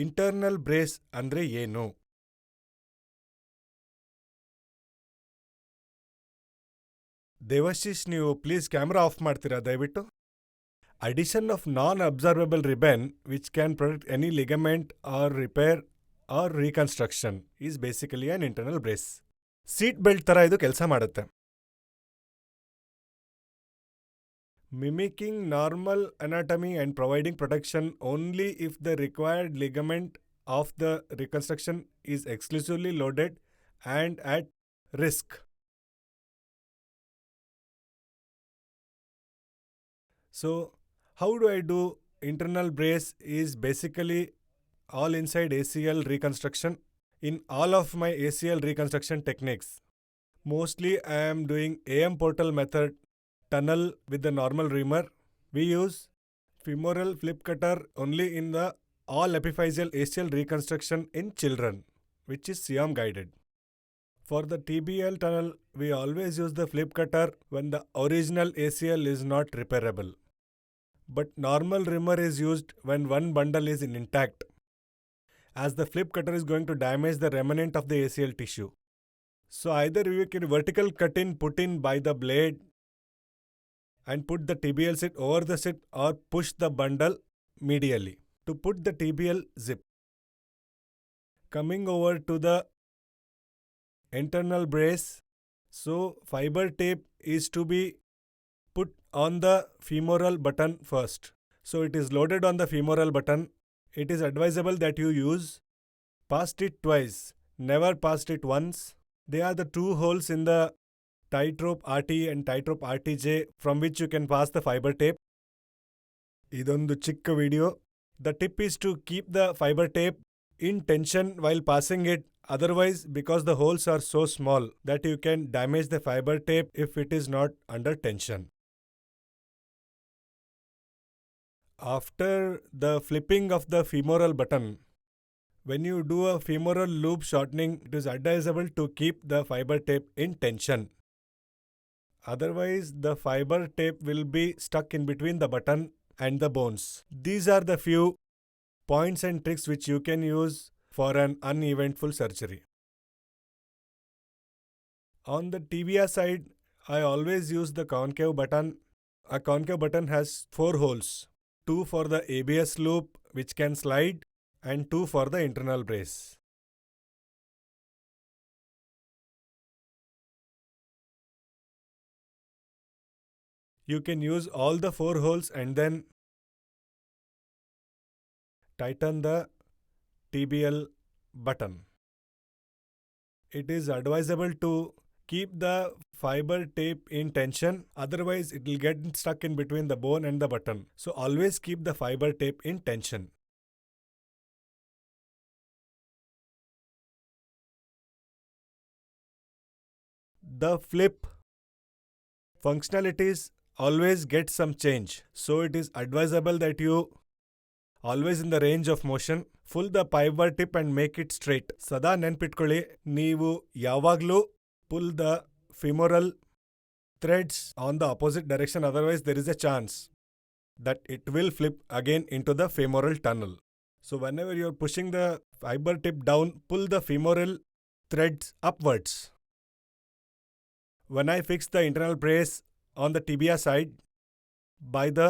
Internal brace ಅಂದರೆ ಏನು? ದೇವಶಿಶ್, ನೀವು ಪ್ಲೀಸ್ ಕ್ಯಾಮ್ರಾ ಆಫ್ ಮಾಡ್ತೀರಾ ದಯವಿಟ್ಟು? Addition of non-observable ribbon which can protect any ligament or repair or reconstruction is basically an internal brace. Seat belt ಥರ ಇದು ಕೆಲಸ ಮಾಡುತ್ತೆ. Mimicking normal anatomy and providing protection only if the required ligament of the reconstruction is exclusively loaded and at risk. So, how do I do internal brace is basically all inside ACL reconstruction. In all of my ACL reconstruction techniques, mostly I am doing AM portal method, tunnel with the normal reamer. We use femoral flip cutter only in the all epiphyseal ACL reconstruction in children, which is CM guided. For the Tibial tunnel, we always use the flip cutter when the original ACL is not repairable. But normal reamer is used when one bundle is intact, as the flip cutter is going to damage the remnant of the ACL tissue. So either you can vertical cut in, put in by the blade and put the tibial sit over the sit, or push the bundle medially to put the tibial zip. Coming over to the internal brace, so fiber tape is to be put on the femoral button first. So it is loaded on the femoral button. It is advisable that you use past it twice, never past it once. They are the two holes in the tightrope RT and tightrope RTJ from which you can pass the fiber tape. Idondu chikka video. The tip is to keep the fiber tape in tension while passing it. Otherwise, because the holes are so small that you can damage the fiber tape if it is not under tension. After the flipping of the femoral button, when you do a femoral loop shortening, it is advisable to keep the fiber tape in tension. Otherwise, the fiber tape will be stuck in between the button and the bones. These are the few points and tricks which you can use for an uneventful surgery. On the tibia side, I always use the concave button. A concave button has 4 holes. 2 for the ABS loop which can slide and 2 for the internal brace. You can use all the 4 holes and then tighten the tibial button. It is advisable to keep the fiber tape in tension, otherwise it will get stuck in between the bone and the button. So always keep the fiber tape in tension. The flip functionalities always get some change. So it is advisable that you always in the range of motion, pull the fiber tip and make it straight. Sada ನೆನ್ಪಿಟ್ಕೊಳ್ಳಿ, ನೀವು ಯಾವಾಗಲೂ pull the femoral threads on the opposite direction, otherwise there is a chance that it will flip again into the femoral tunnel. So whenever you are pushing the fiber tip down, pull the femoral threads upwards. When I fix the internal brace on the tibia side by the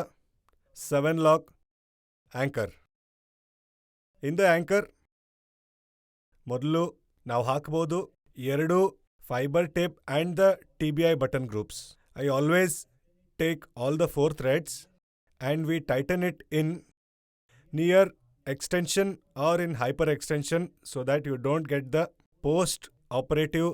7-lock anchor. In the anchor, ಮೊದಲು ನಾವು ಹಾಕಬಹುದು 2 fiber tape and the TBI button groups. I always take all the 4 threads and we tighten it in near extension or in hyper extension so that you don't get the post-operative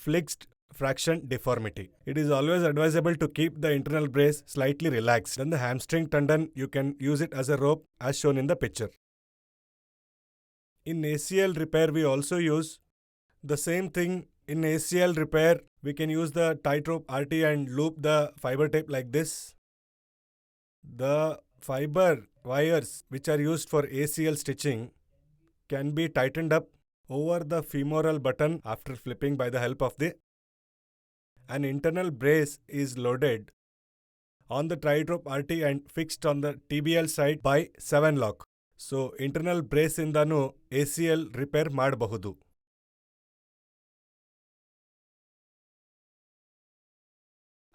flexed fraction deformity. It is always advisable to keep the internal brace slightly relaxed. Then the hamstring tendon, you can use it as a rope as shown in the picture. In ACL repair, we also use the same thing. In ACL repair, we can use the tightrope RT and loop the fiber tape like this. The fiber wires which are used for ACL stitching can be tightened up over the femoral button after flipping by the help of an internal brace is loaded on the tightrope RT and fixed on the tibial side by 7-lock. So internal ಬ್ರೇಸಿಂದನೂ ACL repair ಮಾಡಬಹುದು.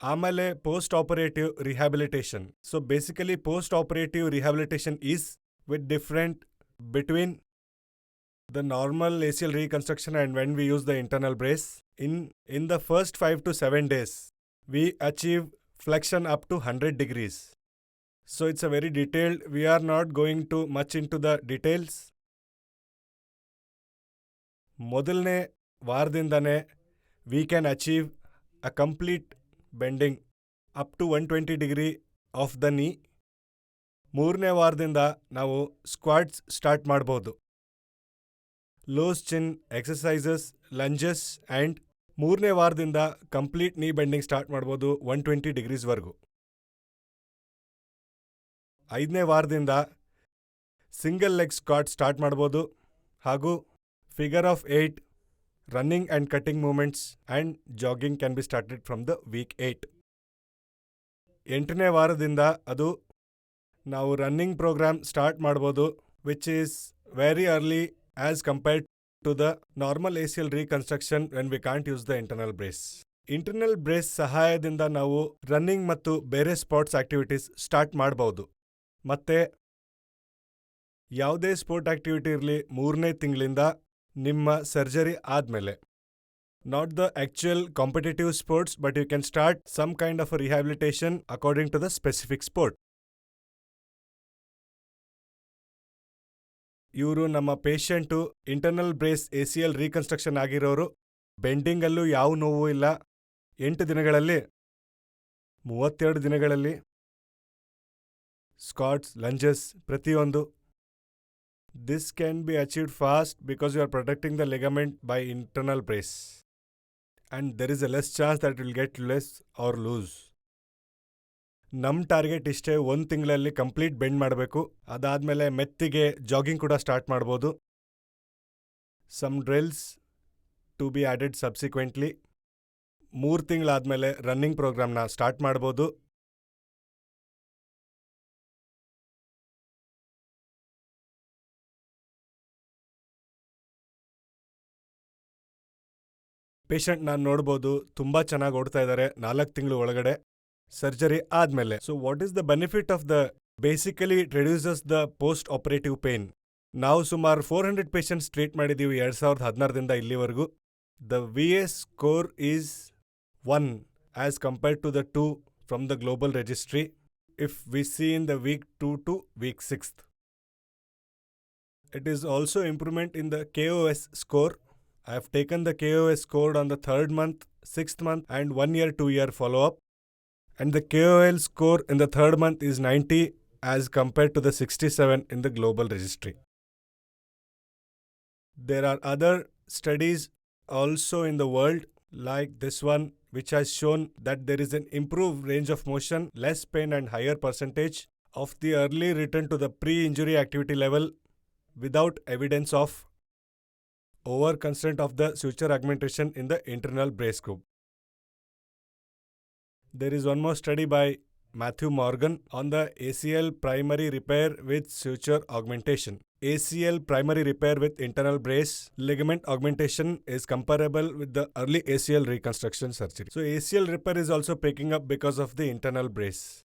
ಆಮೇಲೆ post operative rehabilitation. So basically post operative rehabilitation is with different between the normal ACL reconstruction and when we use the internal brace. In the first 5 to 7 days, we achieve flexion up to 100 degrees. So it's a very detailed, we are not going too much into the details. ಮೊದಲನೇ ವಾರದಿಂದನೇ we can achieve a complete bending up to 120 degree of the knee. ಮೂರನೇ ವಾರದಿಂದ ನಾವು squats start ಮಾಡ್ಬೋದು. ಲೋಸ್ ಚಿನ್ exercises, lunges and ಮೂರನೇ ವಾರದಿಂದ complete ನೀ bending start ಮಾಡ್ಬೋದು 120 ಡಿಗ್ರೀಸ್ವರೆಗೂ. 5ನೇ ವಾರದಿಂದ ಸಿಂಗಲ್ ಲೆಗ್ ಸ್ಕ್ವಾಟ್ ಸ್ಟಾರ್ಟ್ ಮಾಡ್ಬೋದು ಹಾಗೂ figure of 8 running and cutting movements and jogging can be started from the week 8. 8ನೇ ವಾರದಿಂದ ಅದು ನಾವು ರನ್ನಿಂಗ್ ಪ್ರೋಗ್ರಾಮ್ ಸ್ಟಾರ್ಟ್ ಮಾಡ್ಬೋದು which is very early as compared to the normal ACL reconstruction when we can't use the internal brace. Internal brace ಸಹಾಯದಿಂದ ನಾವು running ಮತ್ತು ಬೇರೆ sports activities start ಮಾಡಬಹುದು. ಮತ್ತೆ ಯಾವುದೇ ಸ್ಪೋರ್ಟ್ ಆಕ್ಟಿವಿಟಿ ಇರಲಿ 3ನೇ ತಿಂಗಳಿಂದ ನಿಮ್ಮ ಸರ್ಜರಿ ಆದಮೇಲೆ. Not the actual competitive sports, but you can start some kind of a rehabilitation according to the specific sport. ಇವರು ನಮ್ಮ patient internal brace ACL reconstruction ಆಗಿರೋರು. ಬೆಂಡಿಂಗಲ್ಲೂ ಯಾವ ನೋವು ಇಲ್ಲ. 8 ದಿನಗಳಲ್ಲಿ 32 ದಿನಗಳಲ್ಲಿ ಸ್ಕ್ವಾಟ್ಸ್, ಲಂಜಸ್ ಪ್ರತಿಯೊಂದು. This can be achieved fast because you are protecting the ligament by internal brace and there is a less chance that will get less or loose. ನಮ್ಮ target ಇಷ್ಟೇ, 1 ತಿಂಗಳಲ್ಲಿ ಕಂಪ್ಲೀಟ್ ಬೆಂಡ್ ಮಾಡಬೇಕು. ಅದಾದಮೇಲೆ ಮೆತ್ತಿಗೆ jogging ಕೂಡ start ಮಾಡ್ಬೋದು. Some drills to be added subsequently. 3 ತಿಂಗಳಾದಮೇಲೆ running ಪ್ರೋಗ್ರಾಮ್ನ start ಮಾಡ್ಬೋದು. ಪೇಷಂಟ್ ನಾನು ನೋಡ್ಬೋದು, ತುಂಬ ಚೆನ್ನಾಗಿ ಓಡ್ತಾ ಇದ್ದಾರೆ 4 ತಿಂಗಳು ಒಳಗಡೆ ಸರ್ಜರಿ ಆದಮೇಲೆ. So what is the benefit of the basically it reduces the post operative pain. ನಾವು ಸುಮಾರು 400 ಪೇಷಂಟ್ಸ್ ಟ್ರೀಟ್ ಮಾಡಿದ್ದೀವಿ 2016ದಿಂದ ಇಲ್ಲಿವರೆಗೂ. The VA score is 1 as compared to the 2 from the global registry if we see in the week 2 to week 6. It is also improvement in the KOS score. I have taken the KOS score on the 3rd month, 6th month and 1 year, 2 year follow-up. And the KOL score in the 3rd month is 90 as compared to the 67 in the global registry. There are other studies also in the world like this one which has shown that there is an improved range of motion, less pain and higher percentage of the early return to the pre-injury activity level without evidence of over-constraint of the suture augmentation in the internal brace group. There is one more study by Matthew Morgan on the ACL primary repair with suture augmentation. ACL primary repair with internal brace ligament augmentation is comparable with the early ACL reconstruction surgery. So ACL repair is also picking up because of the internal brace.